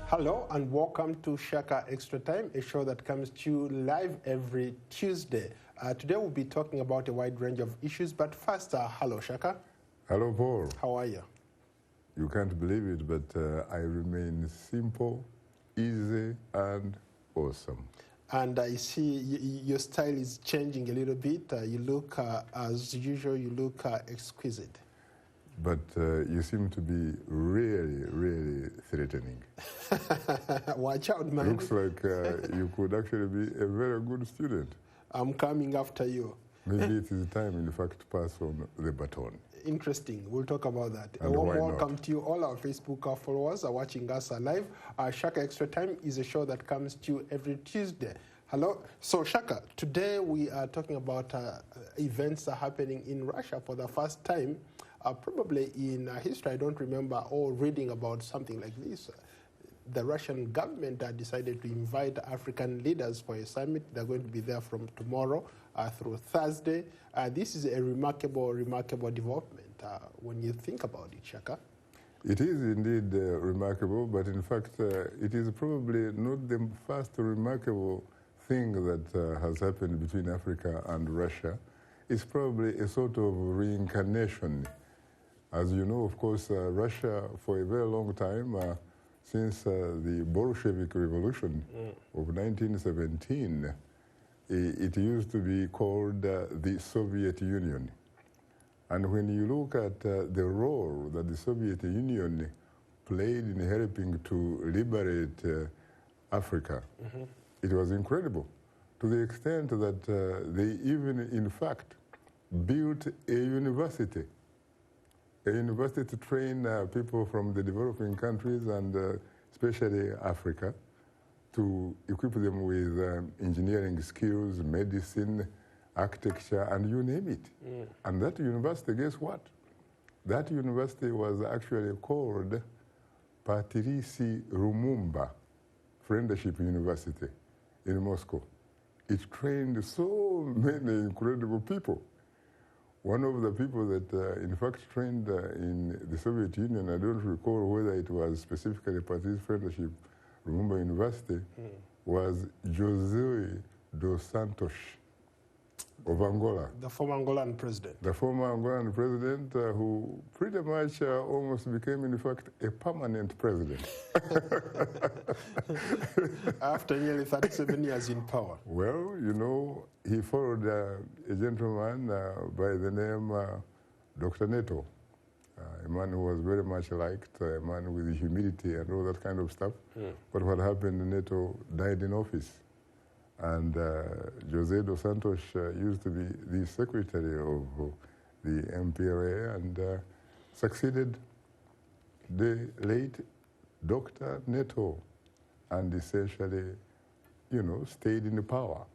Hello and welcome to Shaka Extra Time, a show that comes to you live every Tuesday. Today we'll be talking about a wide range of issues, but first, hello Shaka. Hello Paul. How are you? You can't believe it, but I remain simple, easy and awesome. And I see your style is changing a little bit. You look, as usual, you look exquisite. But you seem to be really, really threatening. Watch out, man. Looks like you could actually be a very good student. I'm coming after you. Maybe it is time, in fact, to pass on the baton. Interesting. We'll talk about that. And a warm why welcome not? to you, all our Facebook followers are watching us live. Shaka Extra Time is a show that comes to you every Tuesday. Hello. So, Shaka, today we are talking about events that are happening in Russia for the first time. Probably in history, I don't remember or reading about something like this. The Russian government decided to invite African leaders for a summit. They're going to be there from tomorrow through Thursday. This is a remarkable development when you think about it, Shaka. It is indeed remarkable, but in fact, it is probably not the first remarkable thing that has happened between Africa and Russia. It's probably a sort of reincarnation. As you know, of course, Russia, for a very long time, since the Bolshevik Revolution of 1917, it used to be called the Soviet Union. And when you look at the role that the Soviet Union played in helping to liberate Africa, it was incredible, to the extent that they even, in fact, built a university to train people from the developing countries and especially Africa, to equip them with engineering skills, medicine, architecture, and you name it. And that university, guess what? That university was actually called Patrice Lumumba Friendship University in Moscow. It trained so many incredible people. One of the people that, in fact, trained in the Soviet Union, I don't recall whether it was specifically Patrice Friendship Lumumba University, was José dos Santos of Angola. The former Angolan president. The former Angolan president who pretty much almost became, in fact, a permanent president. After nearly 37 years in power. Well, you know, he followed a gentleman by the name Dr. Neto, a man who was very much liked, a man with humility and all that kind of stuff. But what happened, Neto died in office. And José dos Santos used to be the secretary of the MPLA and succeeded the late Dr. Neto and essentially, you know, stayed in power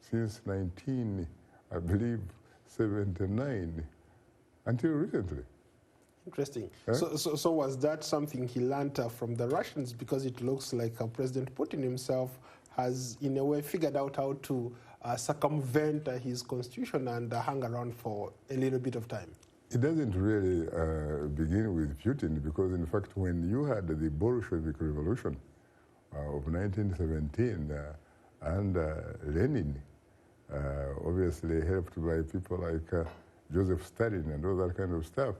since 1979 until recently. Interesting. So was that something he learned from the Russians? Because it looks like President Putin himself has, in a way, figured out how to circumvent his constitution and hang around for a little bit of time. It doesn't really begin with Putin, because, in fact, when you had the Bolshevik Revolution of 1917 and Lenin, obviously helped by people like Joseph Stalin and all that kind of stuff,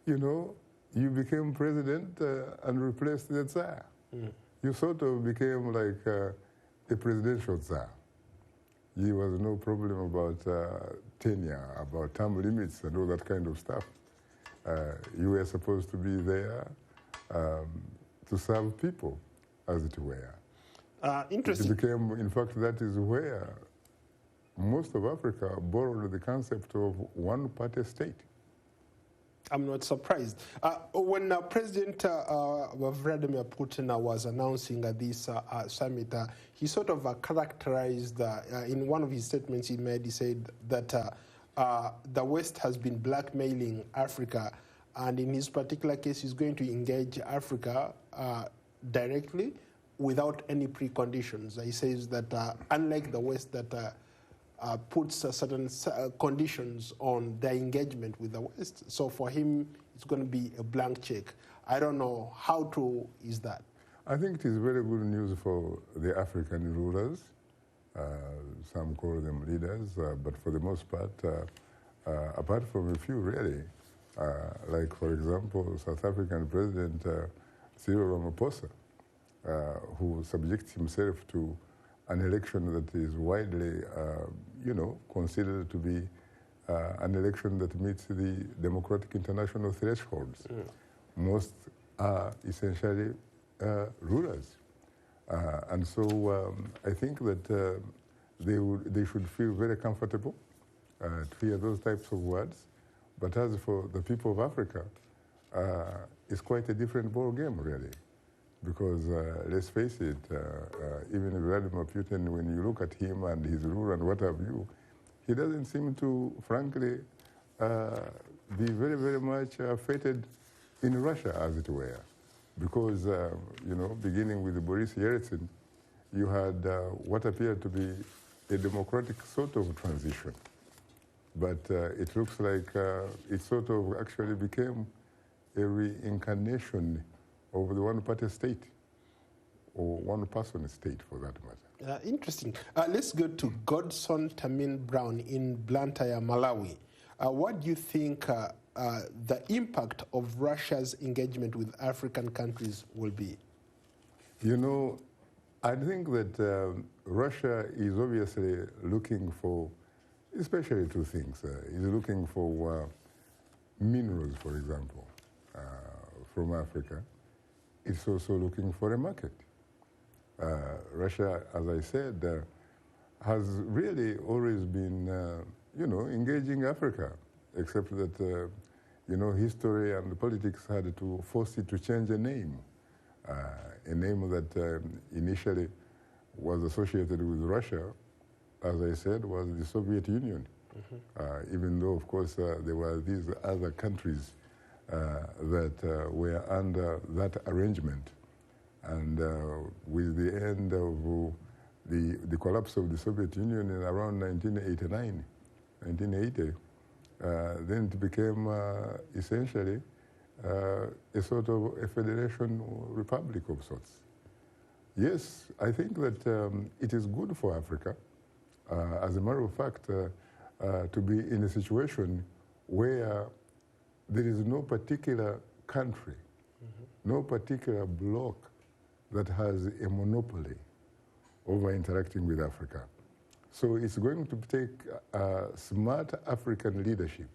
you know, you became president and replaced the Tsar. You sort of became like a presidential Tsar. There was no problem about tenure, about term limits and all that kind of stuff. You were supposed to be there to serve people, as it were. Interesting. It became, in fact, that is where most of Africa borrowed the concept of one-party state. I'm not surprised. When President Vladimir Putin was announcing this summit, he sort of characterized, in one of his statements he made, he said that the West has been blackmailing Africa, and in his particular case, he's going to engage Africa directly without any preconditions. He says that unlike the West that puts certain conditions on their engagement with the West. So for him, it's going to be a blank check. I don't know how true is that. I think it is very good news for the African rulers. Some call them leaders, but for the most part, apart from a few really, like for example, South African President Cyril Ramaphosa, who subjects himself to an election that is widely, considered to be an election that meets the democratic international thresholds. Most are essentially rulers. And so I think that they should feel very comfortable to hear those types of words. But as for the people of Africa, it's quite a different ball game, really. Because let's face it, even Vladimir Putin, when you look at him and his rule and what have you, he doesn't seem to, frankly, be very, very much fated in Russia, as it were. Because, beginning with Boris Yeltsin, you had what appeared to be a democratic sort of transition. But it looks like it sort of actually became a reincarnation of the one-party state, or one-person state, for that matter. Interesting. Let's go to Godson Tamin Brown in Blantyre, Malawi. What do you think the impact of Russia's engagement with African countries will be? You know, I think that Russia is obviously looking for, especially two things. Is looking for minerals, for example, from Africa. It's also looking for a market. Russia, as I said, has really always been, engaging Africa, except that, history and politics had to force it to change a name that initially was associated with Russia, as I said, was the Soviet Union. Even though, of course, there were these other countries that were under that arrangement. And with the end of the collapse of the Soviet Union in around 1980, then it became essentially a sort of a federation republic of sorts. Yes, I think that it is good for Africa, as a matter of fact, to be in a situation where there is no particular country, no particular bloc that has a monopoly over interacting with Africa. So it's going to take smart African leadership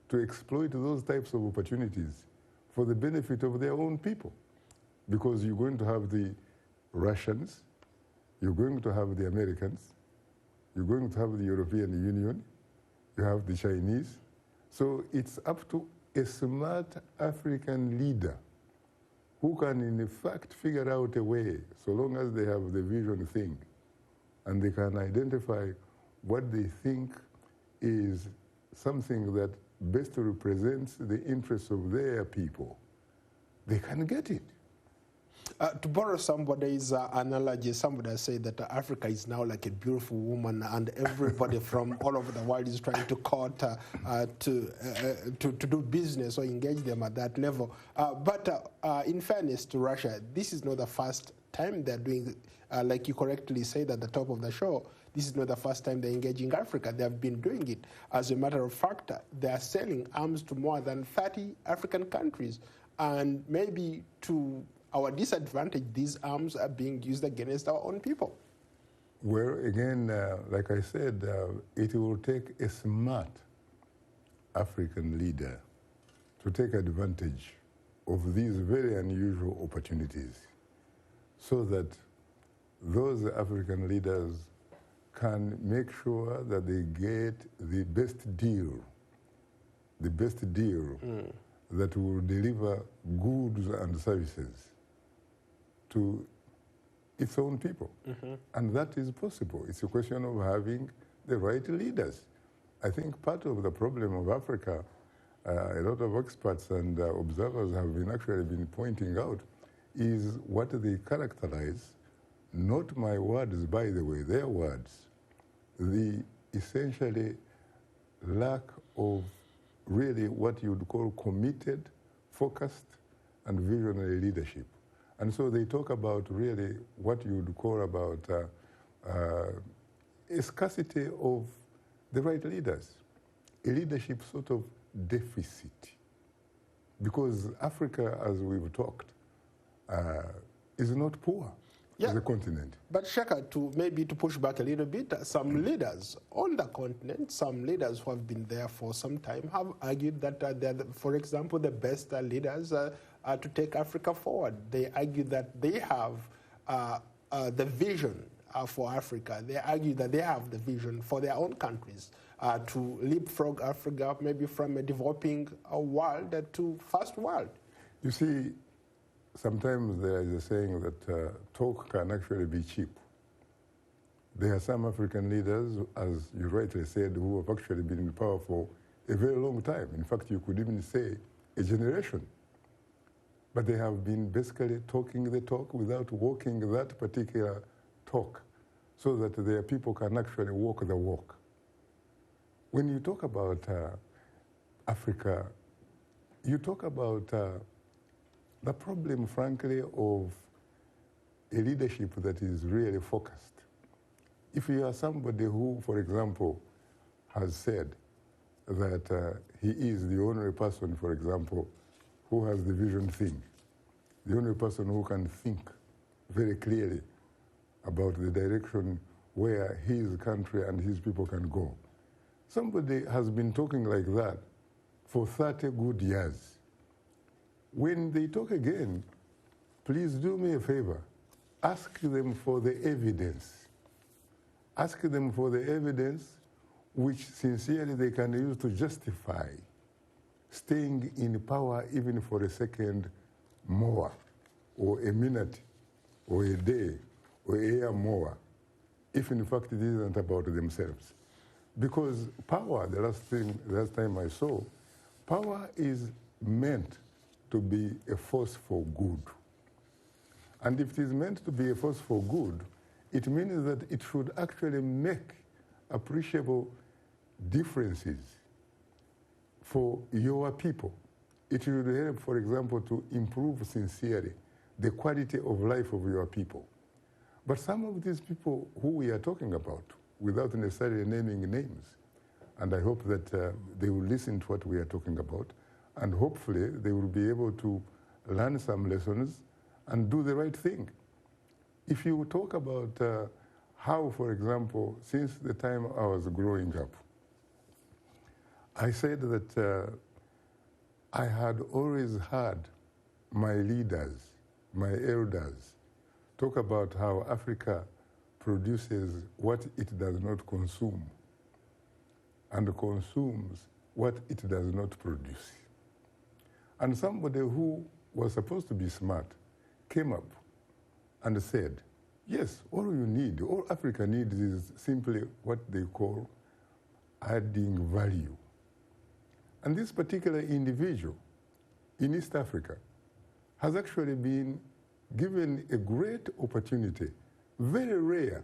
to exploit those types of opportunities for the benefit of their own people. Because you're going to have the Russians, you're going to have the Americans, you're going to have the European Union, you have the Chinese. So it's up to a smart African leader who can, in fact, figure out a way, so long as they have the vision thing, and they can identify what they think is something that best represents the interests of their people, they can get it. To borrow somebody's analogy, somebody said that Africa is now like a beautiful woman, and everybody from all over the world is trying to court to do business or engage them at that level. But in fairness to Russia, this is not the first time they're doing, like you correctly said at the top of the show, this is not the first time they're engaging Africa. They have been doing it. As a matter of fact, they are selling arms to more than 30 African countries, and maybe to our disadvantage, these arms are being used against our own people. Well, again, like I said, it will take a smart African leader to take advantage of these very unusual opportunities so that those African leaders can make sure that they get the best deal that will deliver goods and services to its own people. And that is possible. It's a question of having the right leaders. I think part of the problem of Africa, a lot of experts and observers have actually been pointing out, is what they characterize, not my words, by the way, their words, the essentially lack of really what you'd call committed, focused, and visionary leadership. And so they talk about really what you would call about a scarcity of the right leaders, a leadership sort of deficit. Because Africa, as we've talked, is not poor as a continent. But Shaka, maybe to push back a little bit, some leaders on the continent, some leaders who have been there for some time, have argued that they're, for example, the best leaders to take Africa forward. They argue that they have the vision for Africa. They argue that they have the vision for their own countries to leapfrog Africa maybe from a developing world to first world. You see, sometimes there is a saying that talk can actually be cheap. There are some African leaders, as you rightly said, who have actually been in power for a very long time. In fact, you could even say a generation. But they have been basically talking the talk without walking that particular talk, so that their people can actually walk the walk. When you talk about Africa, you talk about the problem, frankly, of a leadership that is really focused. If you are somebody who, for example, has said that he is the only person, for example, who has the vision thing, the only person who can think very clearly about the direction where his country and his people can go. Somebody has been talking like that for 30 good years. When they talk again, please do me a favor. Ask them for the evidence. Ask them for the evidence which sincerely they can use to justify staying in power even for a second more, or a minute, or a day, or a year more, if in fact it isn't about themselves. Because power, the last time I saw, power is meant to be a force for good. And if it is meant to be a force for good, it means that it should actually make appreciable differences for your people. It should help, for example, to improve sincerely the quality of life of your people. But some of these people who we are talking about, without necessarily naming names, and I hope that they will listen to what we are talking about, and hopefully they will be able to learn some lessons and do the right thing. If you talk about how, for example, since the time I was growing up, I said that I had always heard my leaders, my elders, talk about how Africa produces what it does not consume and consumes what it does not produce. And somebody who was supposed to be smart came up and said, yes, all you need, all Africa needs is simply what they call adding value. And this particular individual in East Africa has actually been given a great opportunity, very rare,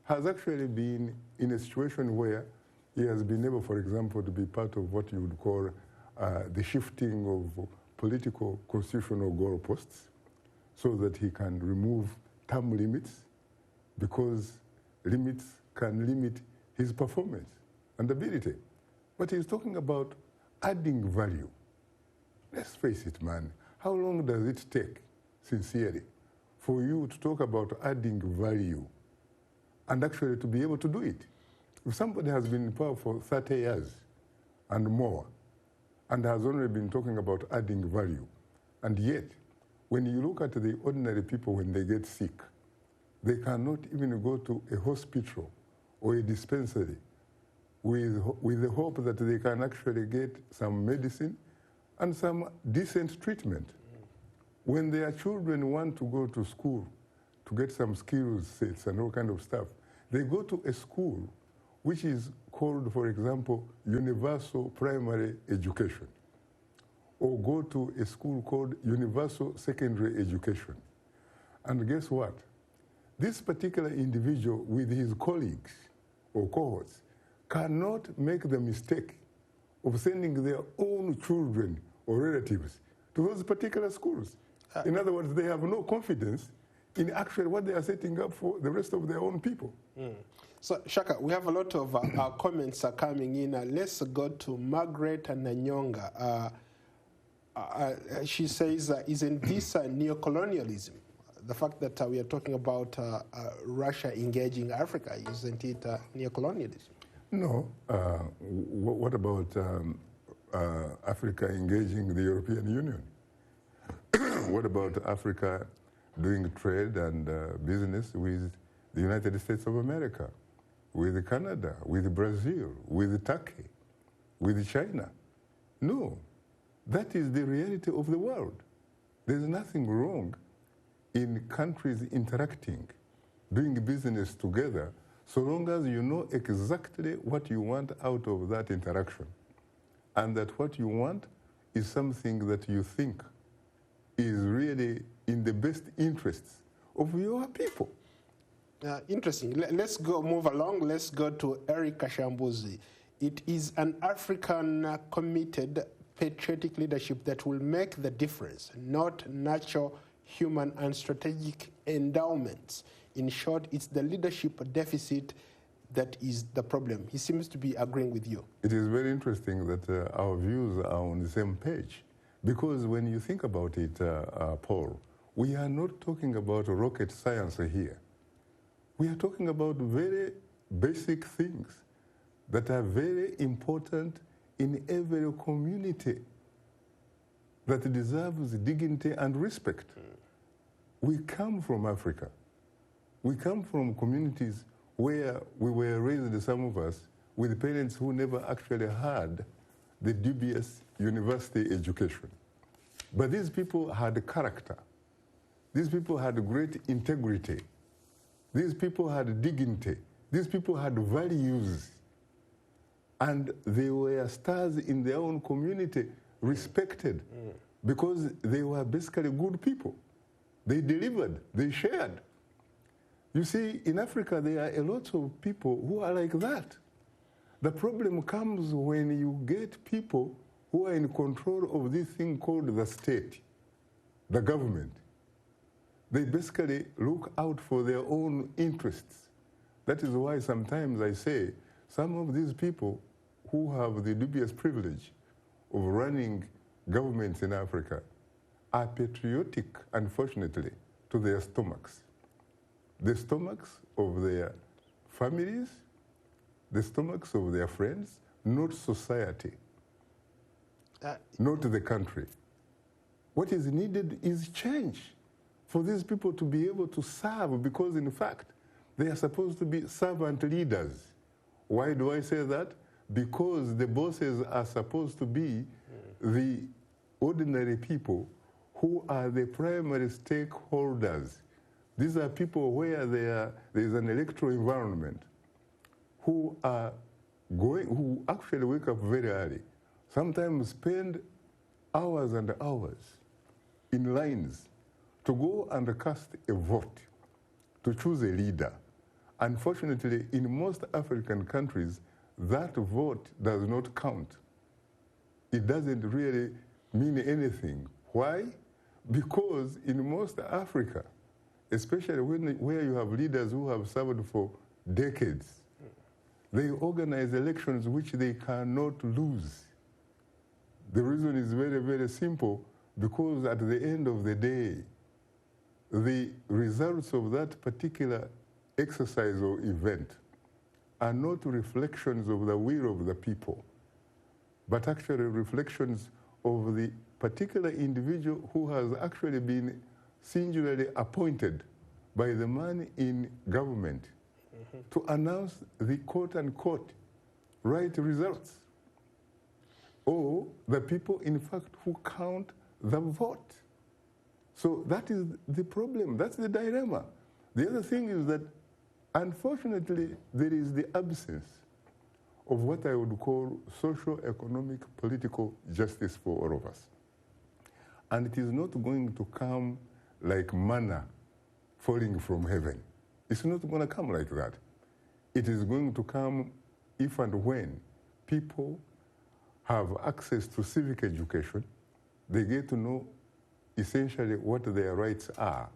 has actually been in a situation where he has been able, for example, to be part of what you would call the shifting of political constitutional goalposts, so that he can remove term limits, because limits can limit his performance and ability. But he's talking about adding value. Let's face it, man. How long does it take, sincerely, for you to talk about adding value and actually to be able to do it? If somebody has been in power for 30 years and more and has only been talking about adding value, and yet, when you look at the ordinary people when they get sick, they cannot even go to a hospital or a dispensary with the hope that they can actually get some medicine and some decent treatment. When their children want to go to school to get some skills sets and all kind of stuff, they go to a school which is called, for example, Universal Primary Education, or go to a school called Universal Secondary Education. And guess what? This particular individual with his colleagues or cohorts cannot make the mistake of sending their own children or relatives to those particular schools. In other words, they have no confidence in actually what they are setting up for the rest of their own people. So, Shaka, we have a lot of comments coming in. Let's go to Margaret Nanyonga. She says, isn't this neocolonialism? The fact that we are talking about Russia engaging Africa, isn't it neocolonialism? No. What about Africa engaging the European Union? What about Africa doing trade and business with the United States of America, with Canada, with Brazil, with Turkey, with China? No. That is the reality of the world. There's nothing wrong in countries interacting, doing business together, so long as you know exactly what you want out of that interaction, and that what you want is something that you think is really in the best interests of your people. Interesting. Let's move along. Let's go to Eric Kashambuzi. It is an African committed patriotic leadership that will make the difference, not natural, human, and strategic endowments. In short, it's the leadership deficit that is the problem. He seems to be agreeing with you. It is very interesting that our views are on the same page, because when you think about it, Paul, we are not talking about rocket science here. We are talking about very basic things that are very important in every community that deserves dignity and respect. We come from Africa. We come from communities where we were raised, some of us, with parents who never actually had the dubious university education. But these people had character. These people had great integrity. These people had dignity. These people had values. And they were stars in their own community, respected, because they were basically good people. They delivered, they shared. You see, in Africa, there are a lot of people who are like that. The problem comes when you get people who are in control of this thing called the state, the government. They basically look out for their own interests. That is why sometimes I say some of these people who have the dubious privilege of running governments in Africa are patriotic, unfortunately, to their stomachs. The stomachs of their families, the stomachs of their friends, not society, not the country. What is needed is change for these people to be able to serve, because in fact, they are supposed to be servant leaders. Why do I say that? Because the bosses are supposed to be the ordinary people who are the primary stakeholders. These are people where there is an electoral environment, who actually wake up very early, sometimes spend hours and hours in lines to go and cast a vote, to choose a leader. Unfortunately, in most African countries, that vote does not count. It doesn't really mean anything. Why? Because in most Africa, especially where you have leaders who have served for decades, they organize elections which they cannot lose. The reason is very, very simple, because at the end of the day, the results of that particular exercise or event are not reflections of the will of the people, but actually reflections of the particular individual who has actually been singularly appointed by the man in government to announce the quote-unquote right results, or the people, in fact, who count the vote. So that is the problem. That's the dilemma. The other thing is that, unfortunately, there is the absence of what I would call social, economic, political justice for all of us. And it is not going to come like manna falling from heaven. It's not going to come like that. It is going to come if and when people have access to civic education, they get to know essentially what their rights are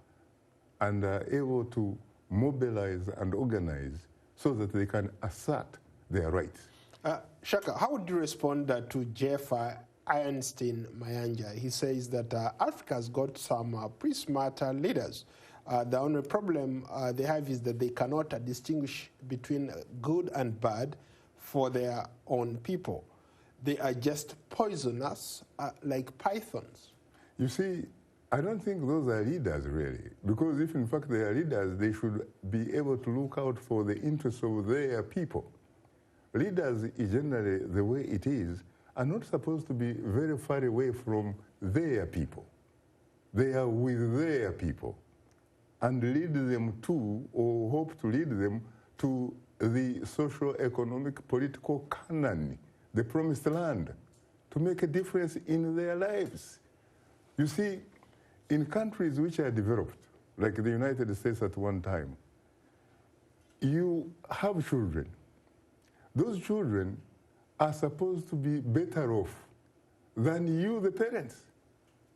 and are able to mobilize and organize so that they can assert their rights. Shaka, how would you respond to Jeff Einstein Mayanja? He says that Africa's got some pretty smart leaders. The only problem they have is that they cannot distinguish between good and bad for their own people. They are just poisonous like pythons. You see, I don't think those are leaders really, because if in fact they are leaders, they should be able to look out for the interests of their people. Leaders, generally, the way it is, are not supposed to be very far away from their people. They are with their people and lead them to, or hope to lead them to, the social, economic, political canon, the promised land, to make a difference in their lives. You see, in countries which are developed, like the United States at one time, you have children. Those children are supposed to be better off than you, the parents.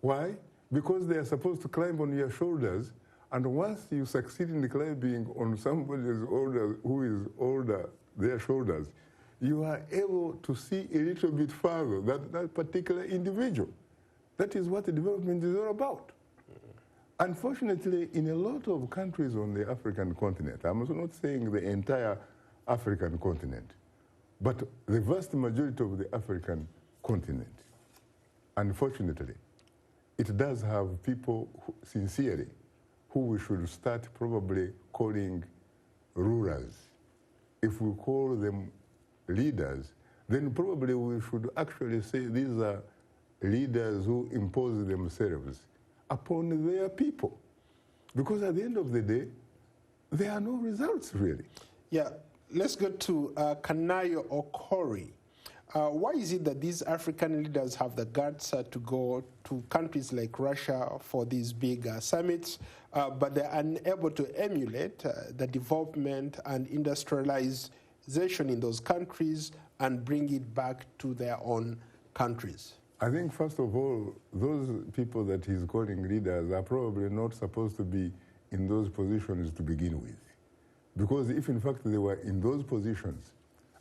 Why? Because they are supposed to climb on your shoulders, and once you succeed in climbing on somebody's older, who is older, their shoulders, you are able to see a little bit further than that particular individual. That is what the development is all about. Unfortunately, in a lot of countries on the African continent, I'm also not saying the entire African continent, but the vast majority of the African continent, unfortunately, it does have people who, sincerely, who we should start probably calling rulers. If we call them leaders, then probably we should actually say these are leaders who impose themselves upon their people. Because at the end of the day, there are no results really. Yeah, let's go to Kanayo Okori. Why is it that these African leaders have the guts to go to countries like Russia for these big summits, but they're unable to emulate the development and industrialization in those countries and bring it back to their own countries? I think, first of all, those people that he's calling leaders are probably not supposed to be in those positions to begin with. Because if, in fact, they were in those positions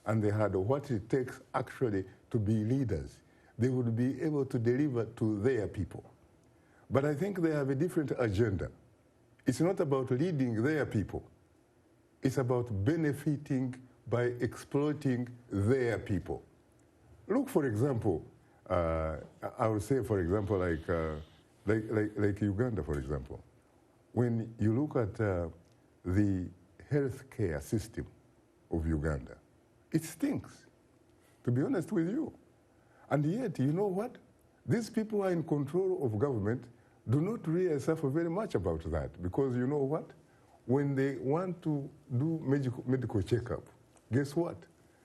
and they had what it takes actually to be leaders, they would be able to deliver to their people. But I think they have a different agenda. It's not about leading their people. It's about benefiting by exploiting their people. Look, for example, I would say, for example, like Uganda, for example. When you look at the healthcare system of Uganda, it stinks, to be honest with you. And yet, you know what? These people who are in control of government do not really suffer very much about that, because you know what? When they want to do medical checkup, guess what?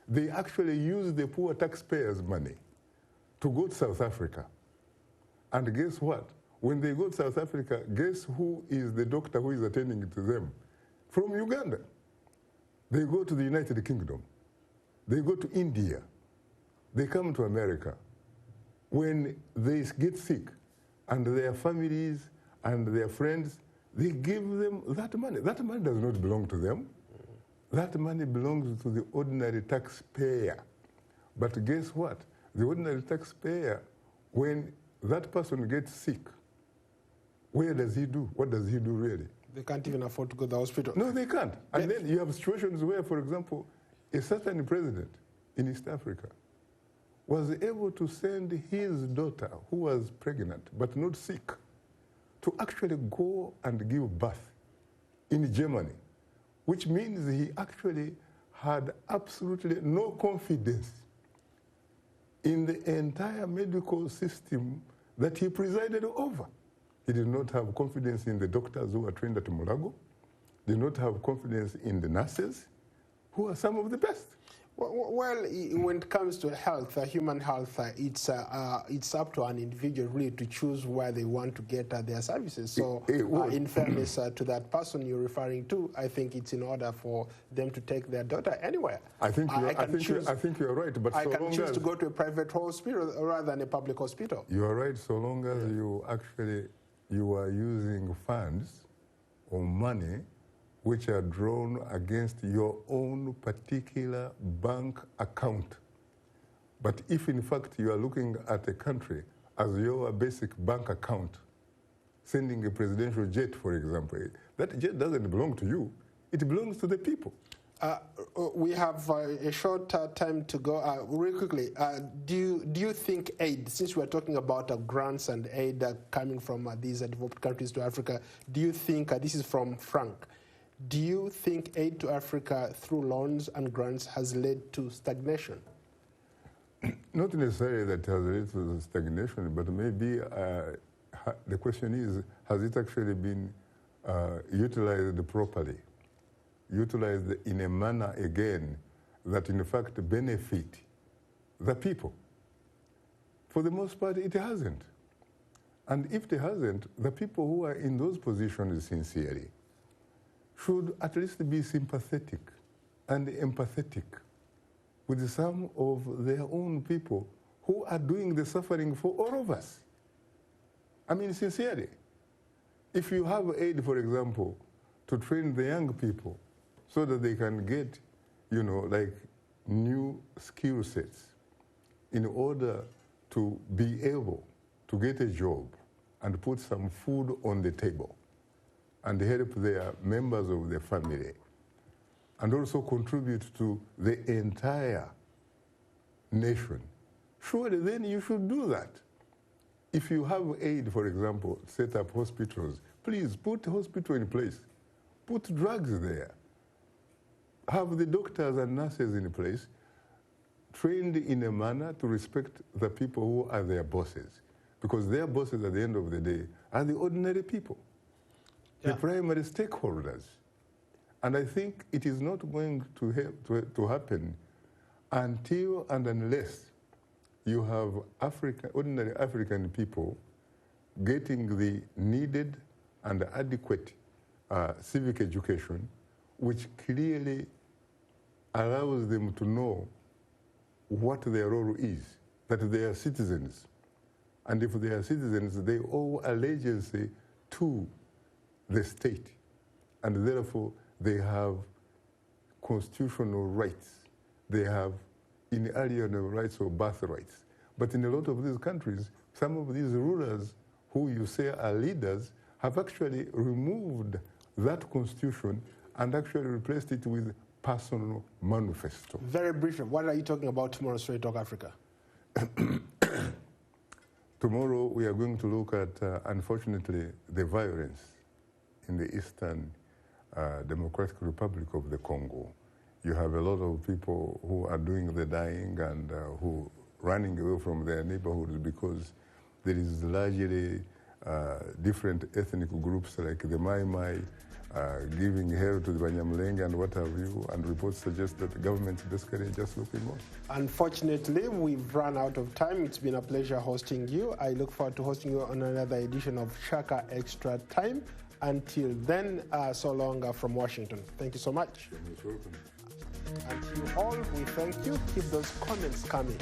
They actually use the poor taxpayers' money to go to South Africa. And guess what? When they go to South Africa, guess who is the doctor who is attending to them? From Uganda. They go to the United Kingdom. They go to India. They come to America. When they get sick, and their families and their friends, they give them that money. That money does not belong to them. That money belongs to the ordinary taxpayer. But guess what? The ordinary taxpayer, when that person gets sick, where does he do? What does he do really? They can't even afford to go to the hospital. No, they can't. And then you have situations where, for example, a certain president in East Africa was able to send his daughter, who was pregnant but not sick, to actually go and give birth in Germany, which means he actually had absolutely no confidence in the entire medical system that he presided over. He did not have confidence in the doctors who were trained at Mulago, did not have confidence in the nurses, who are some of the best. Well, when it comes to health, human health, it's up to an individual really to choose where they want to get their services. So, in fairness to that person you're referring to, I think it's in order for them to take their daughter anywhere. I think you're right. But I can choose to go to a private hospital rather than a public hospital. You are right, so long as you actually you are using funds or money which are drawn against your own particular bank account. But if in fact you are looking at a country as your basic bank account, sending a presidential jet, for example, that jet doesn't belong to you, it belongs to the people. We have a short time to go. Real quickly, do you think aid, since we're talking about grants and aid coming from these developed countries to Africa, do you think, this is from Frank, do you think aid to Africa through loans and grants has led to stagnation? Not necessarily that has led to stagnation, but maybe the question is, has it actually been utilized properly? Utilized in a manner, again, that in fact benefit the people? For the most part, it hasn't. And if it hasn't, the people who are in those positions sincerely should at least be sympathetic and empathetic with some of their own people who are doing the suffering for all of us. I mean, sincerely. If you have aid, for example, to train the young people so that they can get, like new skill sets in order to be able to get a job and put some food on the table and help their members of the family, and also contribute to the entire nation, surely then you should do that. If you have aid, for example, set up hospitals, please put the hospital in place. Put drugs there. Have the doctors and nurses in place, trained in a manner to respect the people who are their bosses. Because their bosses, at the end of the day, are the ordinary people, the primary stakeholders. And I think it is not going to happen until and unless you have ordinary African people getting the needed and adequate civic education, which clearly allows them to know what their role is, that they are citizens. And if they are citizens, they owe allegiance to the state. And therefore, they have constitutional rights. They have inalienable rights or birthrights. But in a lot of these countries, some of these rulers who you say are leaders have actually removed that constitution and actually replaced it with personal manifesto. Very briefly, what are you talking about tomorrow, Straight Talk Africa? Tomorrow we are going to look at, unfortunately, the violence in the Eastern Democratic Republic of the Congo. You have a lot of people who are doing the dying and who running away from their neighborhoods because there is largely different ethnic groups like the Mai Mai giving hair to the Banyamulenge and what have you, and reports suggest that the government is basically just looking on. Unfortunately, we've run out of time. It's been a pleasure hosting you. I look forward to hosting you on another edition of Shaka Extra Time. Until then, so long from Washington. Thank you so much. You're most welcome. And to you all, we thank you. Keep those comments coming.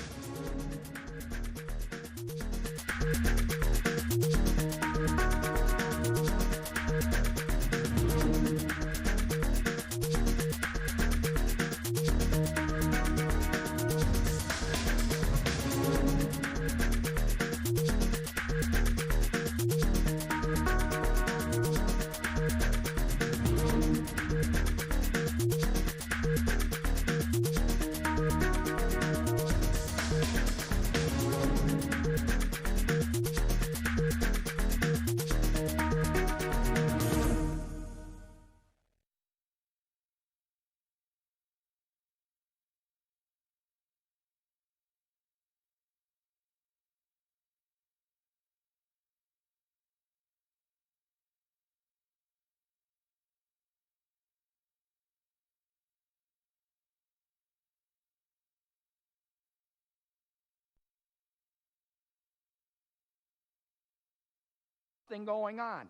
Going on.